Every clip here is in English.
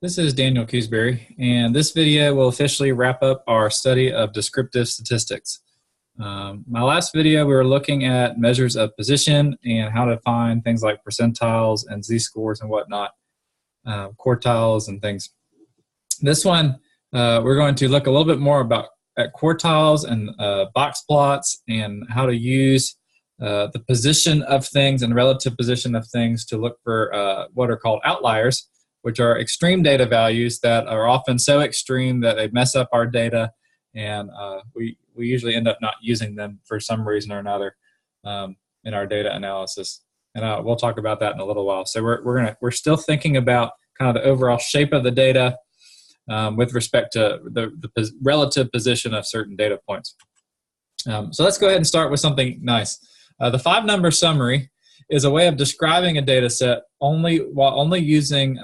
This is Daniel Coosbury, and this video will officially wrap up our study of descriptive statistics. My last video, we were looking at measures of position and how to find things like percentiles and z-scores and whatnot, quartiles and things. This one, we're going to look a little bit more at quartiles and box plots and how to use the position of things and relative position of things to look for what are called outliers, which are extreme data values that are often so extreme that they mess up our data, and we usually end up not using them for some reason or another in our data analysis. And we'll talk about that in a little while. So we're still thinking about kind of the overall shape of the data with respect to the relative position of certain data points. So let's go ahead and start with something nice. The 5-number summary is a way of describing a data set while only using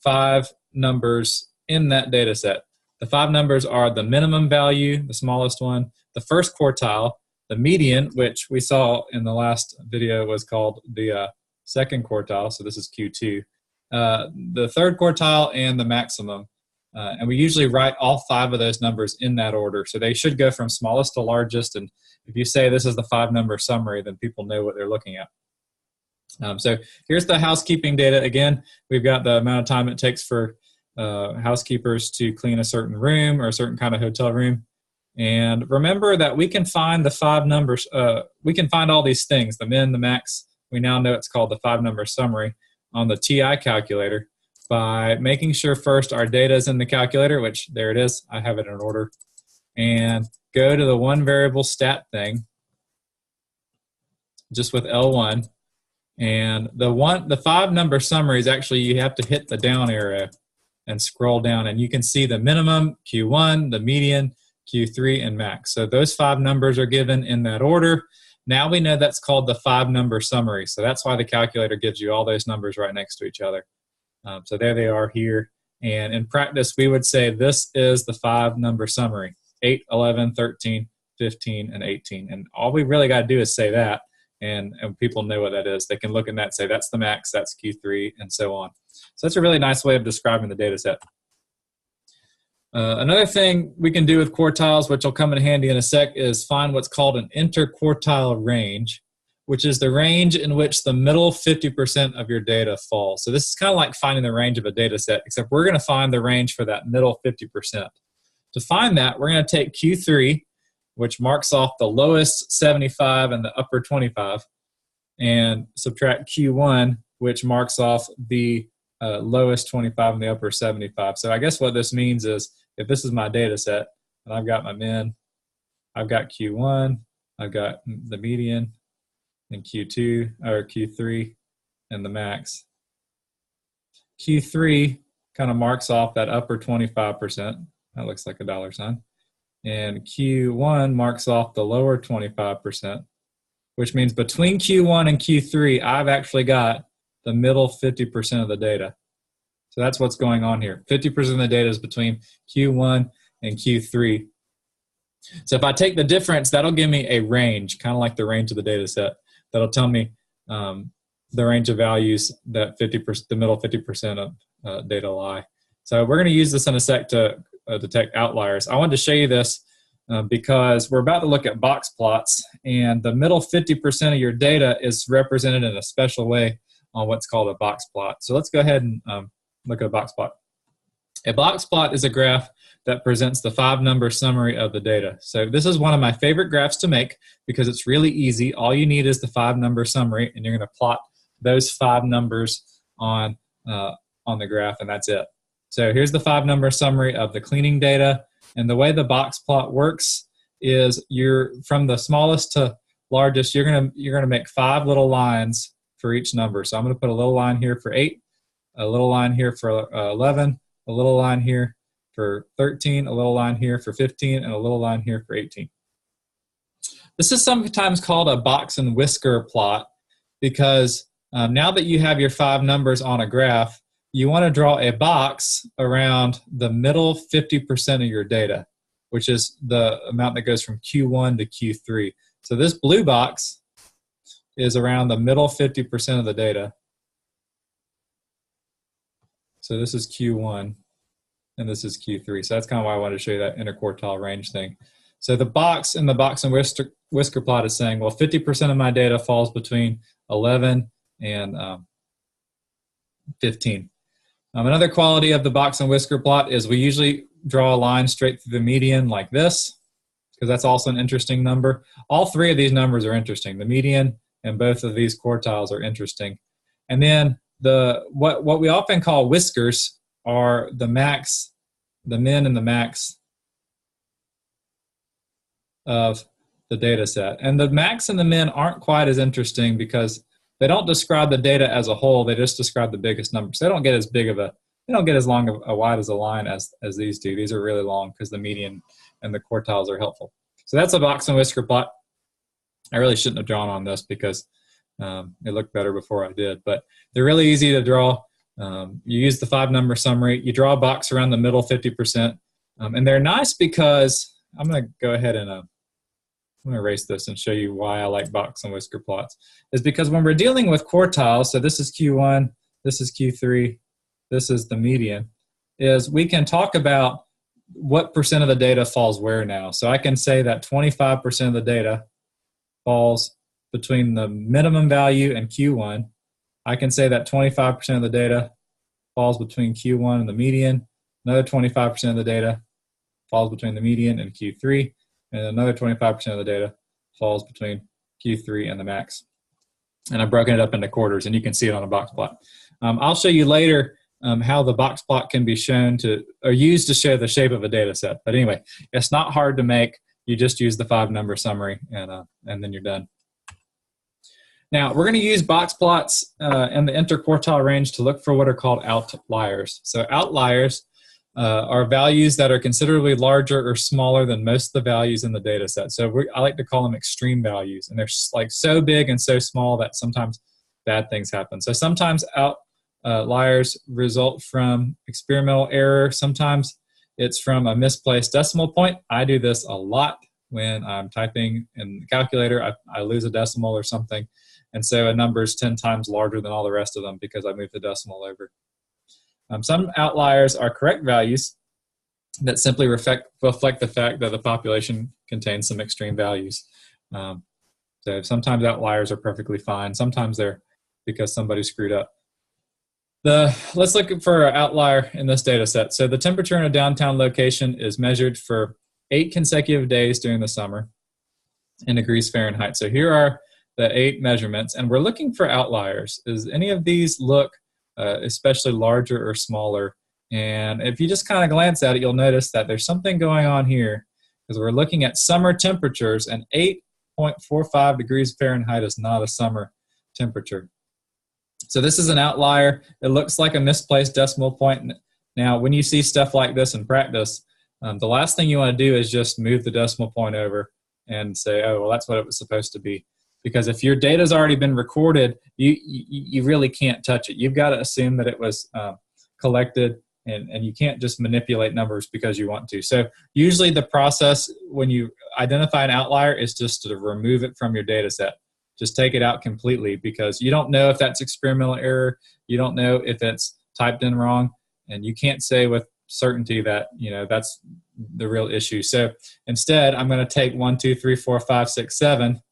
5 numbers in that data set. The 5 numbers are the minimum value, the smallest one, the first quartile, the median, which we saw in the last video was called the second quartile, so this is Q2, the third quartile, and the maximum. And we usually write all 5 of those numbers in that order, so they should go from smallest to largest. And if you say this is the 5-number summary, then people know what they're looking at. So here's the housekeeping data again. We've got the amount of time it takes for housekeepers to clean a certain room or a certain kind of hotel room. And remember that we can find the 5 numbers, we can find all these things, the min, the max. We now know it's called the 5-number summary on the TI calculator by making sure first our data is in the calculator, which there it is, I have it in order, and go to the one variable stat thing just with L1. And the 5-number summary is actually, you have to hit the down arrow and scroll down, and you can see the minimum, Q1, the median, Q3, and max. So those 5 numbers are given in that order. Now we know that's called the 5-number summary. So that's why the calculator gives you all those numbers right next to each other. So there they are here. And in practice, we would say this is the 5-number summary, 8, 11, 13, 15, and 18. And all we really got to do is say that. And people know what that is. They can look at that and say, that's the max, that's Q3, and so on. So that's a really nice way of describing the data set. Another thing we can do with quartiles, which will come in handy in a sec, is find what's called an interquartile range, which is the range in which the middle 50% of your data falls. So this is kind of like finding the range of a data set, except we're going to find the range for that middle 50%. To find that, we're going to take Q3, which marks off the lowest 75 and the upper 25, and subtract Q1, which marks off the lowest 25 and the upper 75. So I guess what this means is, if this is my data set, and I've got my min, I've got Q1, I've got the median, and Q2, or Q3, and the max. Q3 kind of marks off that upper 25%. That looks like a dollar sign. And Q1 marks off the lower 25%, which means between Q1 and Q3, I've actually got the middle 50% of the data. So that's what's going on here. 50% of the data is between Q1 and Q3. So if I take the difference, that'll give me a range, kind of like the range of the data set. That'll tell me the range of values that the middle 50% of data lie. So we're going to use this in a sec to detect outliers. I wanted to show you this because we're about to look at box plots, and the middle 50% of your data is represented in a special way on what's called a box plot. So let's go ahead and look at a box plot. A box plot is a graph that presents the 5-number summary of the data. So this is one of my favorite graphs to make because it's really easy. All you need is the 5-number summary, and you're going to plot those 5 numbers on the graph, and that's it. So here's the 5-number summary of the cleaning data. And the way the box plot works is you're from the smallest to largest, you're gonna make 5 little lines for each number. So I'm gonna put a little line here for 8, a little line here for 11, a little line here for 13, a little line here for 15, and a little line here for 18. This is sometimes called a box and whisker plot because now that you have your 5 numbers on a graph, you want to draw a box around the middle 50% of your data, which is the amount that goes from Q1 to Q3. So this blue box is around the middle 50% of the data. So this is Q1, and this is Q3. So that's kind of why I wanted to show you that interquartile range thing. So the box in the box and whisker plot is saying, well, 50% of my data falls between 11 and 15. Another quality of the box and whisker plot is we usually draw a line straight through the median like this, because that's also an interesting number. All three of these numbers are interesting. The median and both of these quartiles are interesting. And then what we often call whiskers are the max, the min and the max of the data set. And the max and the min aren't quite as interesting because they don't describe the data as a whole, they just describe the biggest numbers. They don't get as big of a, they don't get as long of a wide as a line as these do. These are really long because the median and the quartiles are helpful. So that's a box and whisker plot. I really shouldn't have drawn on this because it looked better before I did, but they're really easy to draw. You use the 5-number summary, you draw a box around the middle 50%, and they're nice because, I'm going to go ahead and I'm going to erase this and show you why I like box and whisker plots, is because when we're dealing with quartiles, so this is Q1, this is Q3, this is the median, is we can talk about what percent of the data falls where now. So I can say that 25% of the data falls between the minimum value and Q1. I can say that 25% of the data falls between Q1 and the median. Another 25% of the data falls between the median and Q3. And another 25% of the data falls between Q3 and the max. And I've broken it up into quarters, and you can see it on a box plot. I'll show you later how the box plot can be shown to, or used to show the shape of a data set. But anyway, it's not hard to make. You just use the 5-number summary, and then you're done. Now, we're going to use box plots and the interquartile range to look for what are called outliers. So outliers are values that are considerably larger or smaller than most of the values in the data set. So I like to call them extreme values, and they're like so big and so small that sometimes bad things happen. So sometimes outliers result from experimental error. Sometimes it's from a misplaced decimal point. I do this a lot when I'm typing in the calculator. I lose a decimal or something, and so a number is 10 times larger than all the rest of them because I moved the decimal over. Some outliers are correct values that simply reflect the fact that the population contains some extreme values. So sometimes outliers are perfectly fine. Sometimes they're because somebody screwed up. Let's look for an outlier in this data set. So the temperature in a downtown location is measured for 8 consecutive days during the summer in degrees Fahrenheit. So here are the 8 measurements, and we're looking for outliers. Does any of these look especially larger or smaller? And if you just kind of glance at it, you'll notice that there's something going on here, because we're looking at summer temperatures, and 8.45 degrees Fahrenheit is not a summer temperature. So this is an outlier. It looks like a misplaced decimal point. Now, when you see stuff like this in practice, the last thing you want to do is just move the decimal point over and say, oh, well, that's what it was supposed to be. Because if your data's already been recorded, you really can't touch it. You've got to assume that it was collected, and you can't just manipulate numbers because you want to. So usually the process when you identify an outlier is just to remove it from your data set. Just take it out completely, because you don't know if that's experimental error. You don't know if it's typed in wrong, and you can't say with certainty that that's the real issue. So instead, I'm going to take 1, 2, 3, 4, 5, 6, 7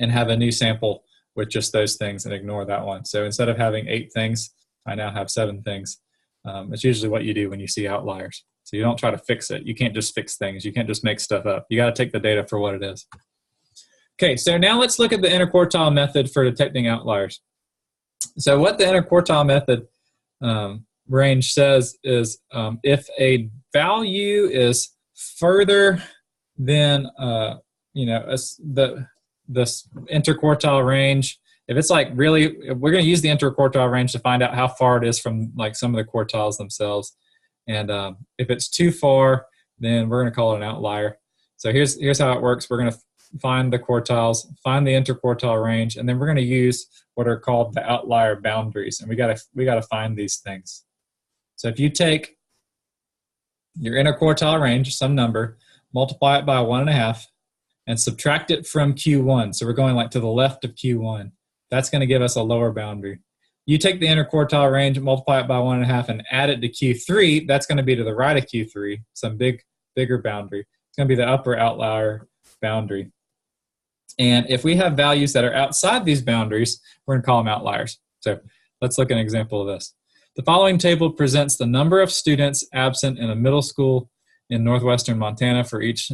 and have a new sample with just those things and ignore that one. So instead of having 8 things, I now have 7 things. It's usually what you do when you see outliers. So you don't try to fix it. You can't just fix things. You can't just make stuff up. You got to take the data for what it is. Okay, so now let's look at the interquartile method for detecting outliers. So what the interquartile method range says is if a value is further than this interquartile range, if it's like really, we're going to use the interquartile range to find out how far it is from like some of the quartiles themselves. And if it's too far, then we're going to call it an outlier. So here's how it works. We're going to find the quartiles, find the interquartile range, and then we're going to use what are called the outlier boundaries. And we got to find these things. So if you take your interquartile range, some number, multiply it by 1.5, and subtract it from Q1. So we're going like to the left of Q1. That's going to give us a lower boundary. You take the interquartile range, multiply it by 1.5, and add it to Q3. That's going to be to the right of Q3, some bigger boundary. It's going to be the upper outlier boundary. And if we have values that are outside these boundaries, we're going to call them outliers. So let's look at an example of this. The following table presents the number of students absent in a middle school in northwestern Montana for each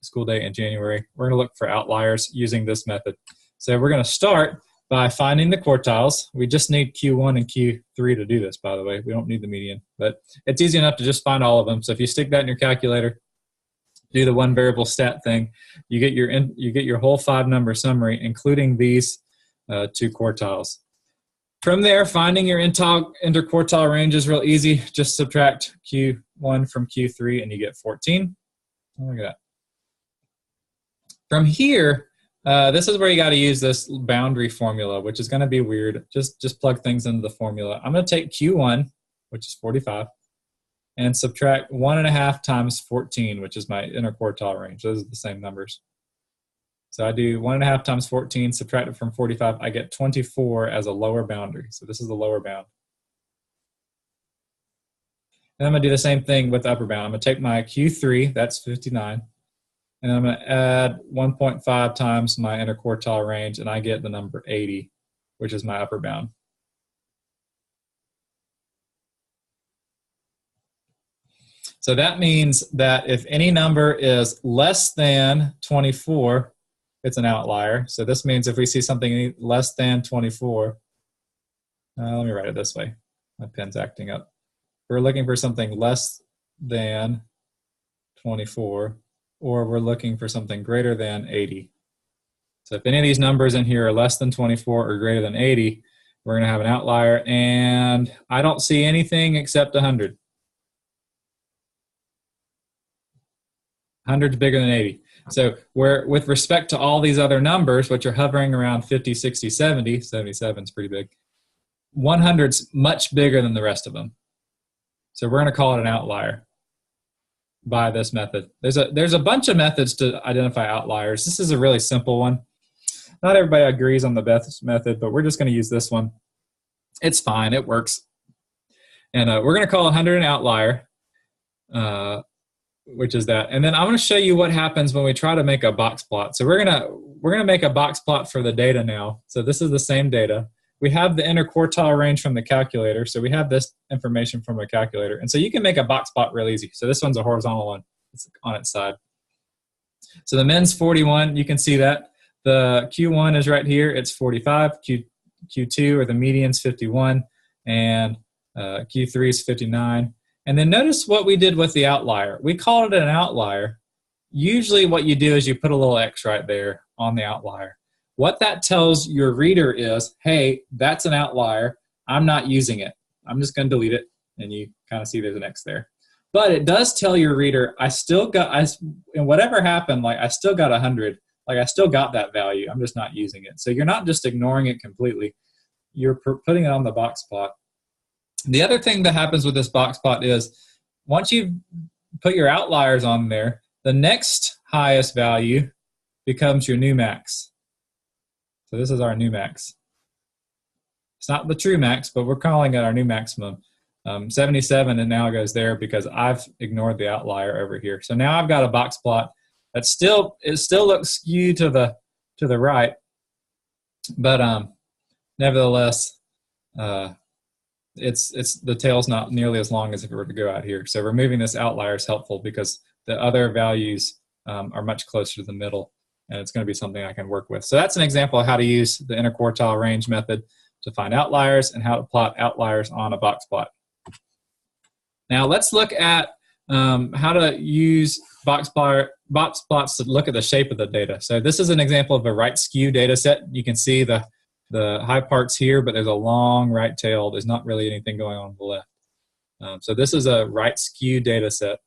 school day in January. We're going to look for outliers using this method. So we're going to start by finding the quartiles. We just need Q1 and Q3 to do this, by the way. We don't need the median, but it's easy enough to just find all of them. So if you stick that in your calculator, do the one variable stat thing, you get your whole 5-number summary, including these 2 quartiles. From there, finding your interquartile range is real easy. Just subtract Q1 from Q3 and you get 14. Look at that. From here, this is where you got to use this boundary formula, which is going to be weird. Just plug things into the formula. I'm going to take Q1, which is 45, and subtract 1.5 times 14, which is my interquartile range. Those are the same numbers. So I do 1.5 times 14, subtract it from 45. I get 24 as a lower boundary. So this is the lower bound. And I'm going to do the same thing with the upper bound. I'm going to take my Q3, that's 59, and I'm going to add 1.5 times my interquartile range, and I get the number 80, which is my upper bound. So that means that if any number is less than 24, it's an outlier. So this means if we see something less than 24, let me write it this way. My pen's acting up. We're looking for something less than 24, or we're looking for something greater than 80. So if any of these numbers in here are less than 24 or greater than 80, we're going to have an outlier, and I don't see anything except 100. 100's bigger than 80. So with respect to all these other numbers, which are hovering around 50, 60, 70, 77 is pretty big, 100's much bigger than the rest of them. So we're going to call it an outlier by this method. There's a bunch of methods to identify outliers. This is a really simple one. Not everybody agrees on the best method, but we're just going to use this one. It's fine. It works. And we're going to call 100 an outlier. Which is that. And then I'm going to show you what happens when we try to make a box plot. So we're going to make a box plot for the data now. So this is the same data. We have the interquartile range from the calculator. So we have this information from a calculator. And so you can make a box plot real easy. So this one's a horizontal one. It's on its side. So the min's 41. You can see that. The Q1 is right here. It's 45. Q2, or the median's 51. And Q3 is 59. And then notice what we did with the outlier. We called it an outlier. Usually what you do is you put a little X right there on the outlier. What that tells your reader is, hey, that's an outlier. I'm not using it. I'm just going to delete it. And you kind of see there's an X there. But it does tell your reader, and whatever happened, like I still got 100. Like I still got that value. I'm just not using it. So you're not just ignoring it completely. You're putting it on the box plot. The other thing that happens with this box plot is once you put your outliers on there, the next highest value becomes your new max. So this is our new max. It's not the true max, but we're calling it our new maximum. 77, and now it goes there because I've ignored the outlier over here. So now I've got a box plot that still looks skewed to the right, but nevertheless, it's the tail's not nearly as long as if it were to go out here. So removing this outlier is helpful because the other values are much closer to the middle, and it's going to be something I can work with. So that's an example of how to use the interquartile range method to find outliers and how to plot outliers on a box plot. Now let's look at how to use box plots to look at the shape of the data. So this is an example of a right skew data set. You can see the high parts here, but there's a long right tail. There's not really anything going on the left. So this is a right skew data set.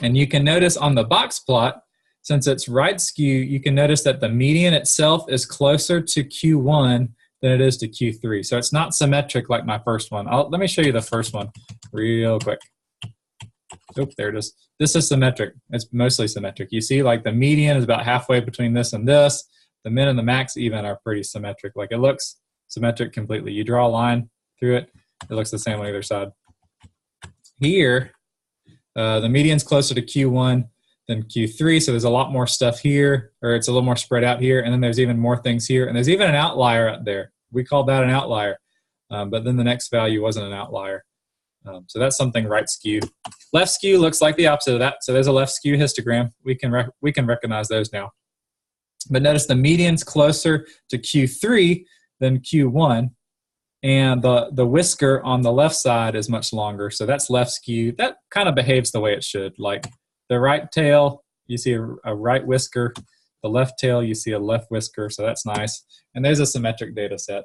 And you can notice on the box plot, since it's right skew, you can notice that the median itself is closer to Q1 than it is to Q3. So it's not symmetric like my first one. Let me show you the first one real quick. Oh, there it is. This is symmetric. It's mostly symmetric. You see like the median is about halfway between this and this. The min and the max even are pretty symmetric. Like it looks symmetric completely. You draw a line through it, it looks the same on either side. Here, the median's closer to Q1 than Q3, so there's a lot more stuff here, or it's a little more spread out here, and then there's even more things here, and there's even an outlier up there. We called that an outlier, but then the next value wasn't an outlier. So that's something right skew. Left skew looks like the opposite of that, so there's a left skew histogram. We can recognize those now. But notice the median's closer to Q3 than Q1, and the whisker on the left side is much longer, so that's left skew. That kind of behaves the way it should. Like the right tail, you see a right whisker. The left tail, you see a left whisker, so that's nice. And there's a symmetric data set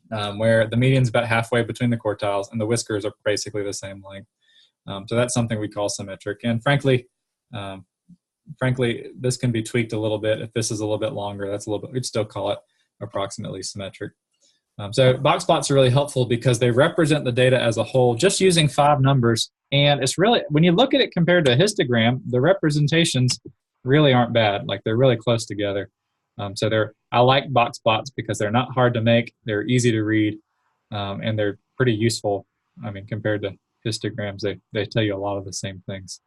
where the median's about halfway between the quartiles, and the whiskers are basically the same length. So that's something we call symmetric. And frankly, this can be tweaked a little bit. If this is a little bit longer, that's a little bit, we'd still call it approximately symmetric. So box plots are really helpful because they represent the data as a whole just using 5 numbers. And it's really, when you look at it compared to a histogram, the representations really aren't bad. Like they're really close together. I like box plots because they're not hard to make, they're easy to read, and they're pretty useful. I mean, compared to histograms, they tell you a lot of the same things.